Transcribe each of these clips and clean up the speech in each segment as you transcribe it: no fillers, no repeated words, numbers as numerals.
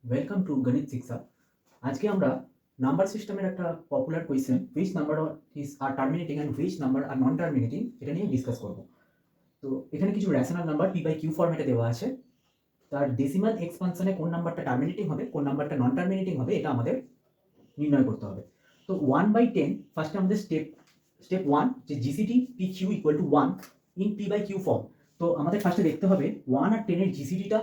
Welcome to গণিত শিক্ষা। আজকে আমরা নাম্বার সিস্টেমের একটা popular question which number is are terminating and which number are non terminating এটা নিয়ে ডিসকাস করব। তো এখানে কিছু rational number P by Q ফরম্যাটে দেওয়া আছে। তার ডেসিমাল এক্সপানশনে কোন নাম্বারটা টার্মিনেটিং হবে কোন নাম্বারটা নন টার্মিনেটিং হবে এটা আমাদের নির্ণয় করতে হবে। তো 1/10 ফার্স্টে আমাদের স্টেপ 1 যে GCD P Q equal to 1 in P by Q form. তো আমাদের ফার্স্টে দেখতে হবে 1 আর 10 এর জিসিটিটা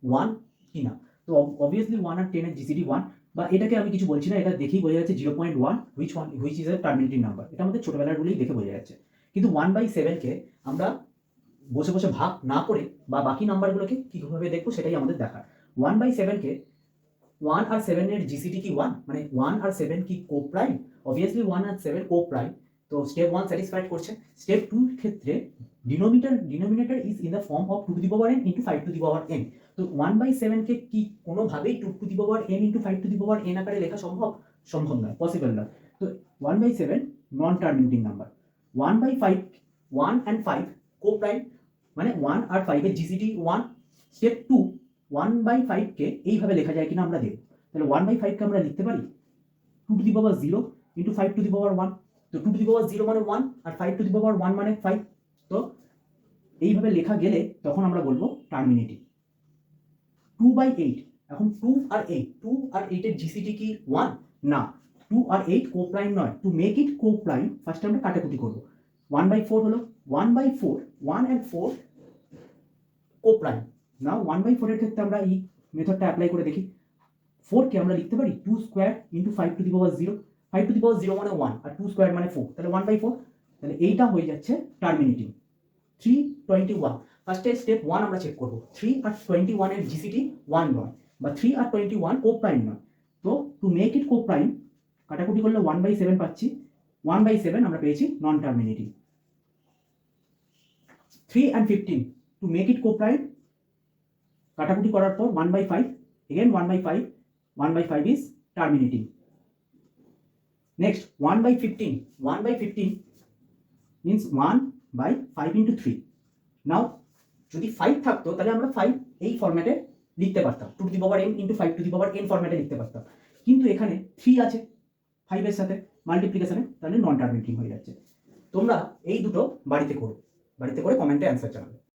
1 কি না। তো অবভিয়াসলি 1 আর 10 এর জিসিটি 1, বা এটাকে আমি কিছু বলছি না, এটা দেখেই বোঝা যাচ্ছে 0.1 which is a terminating number. এটা আমাদের ছোটবেলার গুলোই দেখে বোঝা যাচ্ছে। কিন্তু 1/7 কে আমরা বসে বসে ভাগ না করে বা বাকি নাম্বারগুলোকে কিভাবে দেখবো সেটাই আমাদের দেখার। 1/7 কে 1 আর 7 এর জিসিটি কি 1, মানে 1 আর 7 কি কো প্রাইম? অবভিয়াসলি 1 আর 7 কো প্রাইম। তো স্টেপ 1 স্যাটিসফাইড করছে। স্টেপ 2 এর ক্ষেত্রে denominator is in the form of 2 to the power n into 5 to the power n। তো 1/7 কে কি কোনোভাবেই 2 to the power n into 5 to the power n আকারে লেখা সম্ভব নয়, পসিবল নয়। তো 1/7 নন terminating number. 1/5 1 and 5 co prime, মানে 1 আর 5 এর জিসিটি 1। স্টেপ 2 1/5 কে এইভাবে লেখা যায় কিনা আমরা দেখব। তাহলে 1/5 কে আমরা লিখতে পারি 2 টু দি পাওয়ার 0 ইনটু 5 টু দি পাওয়ার 1। তো 2 টু দি পাওয়ার 0 মানে 1 আর 5 টু দি পাওয়ার 1 মানে 5। তো এইভাবে লেখা গেলে তখন আমরা বলবো টার্মিনেটিং। 2/8, এখন 2 আর 8 এর জিসিটি কি 1 না। 2 আর 8 কো প্রাইম নয়। Two make it co prime first আমরা কাটাকুটি করব। 1/4 হলো 1/4, 1 and 4 কো প্রাইম। নাও 1/4 এর ক্ষেত্রে আমরা এই মেথডটা অ্যাপ্লাই করে দেখি। 4 কে আমরা লিখতে পারি 2 square into 5 to the power 0। 5 to the power 0 মানে 1 আর 2 স্কয়ার মানে 4, তাহলে 1/4। তাহলে এইটা হয়ে যাচ্ছে টার্মিনেটিং। 321 ফার্স্টে স্টেপ 1 আমরা চেক করব। 3 আর 21 এর জিসিটি 1 নয়, বা 3 আর 21 কো প্রাইম নয়। তো to make it co prime কাটাকুটি করলে 1/7 পাচ্ছি। 1/7 আমরা পেয়েছি non terminating. 3 and 15 to make it co prime কাটাকুটি করার পর 1/5, again 1/5, 1/5 is terminating. Next 1/15, 1/15 means 1/5 into 3. Now যদি 5 থাকতো তাহলে আমরা 5 এই ফরম্যাটে লিখতে পারতাম, 2 to the power n into 5 to the power n ফরম্যাটে লিখতে পারতাম। কিন্তু এখানে 3 আছে 5 এর সাথে মাল্টিপ্লিকেশনে, তাহলে নন টার্মিনেটিং হয়ে যাচ্ছে। তোমরা এই দুটো বাড়িতে করে কমেন্টে অ্যান্সার জানাবে।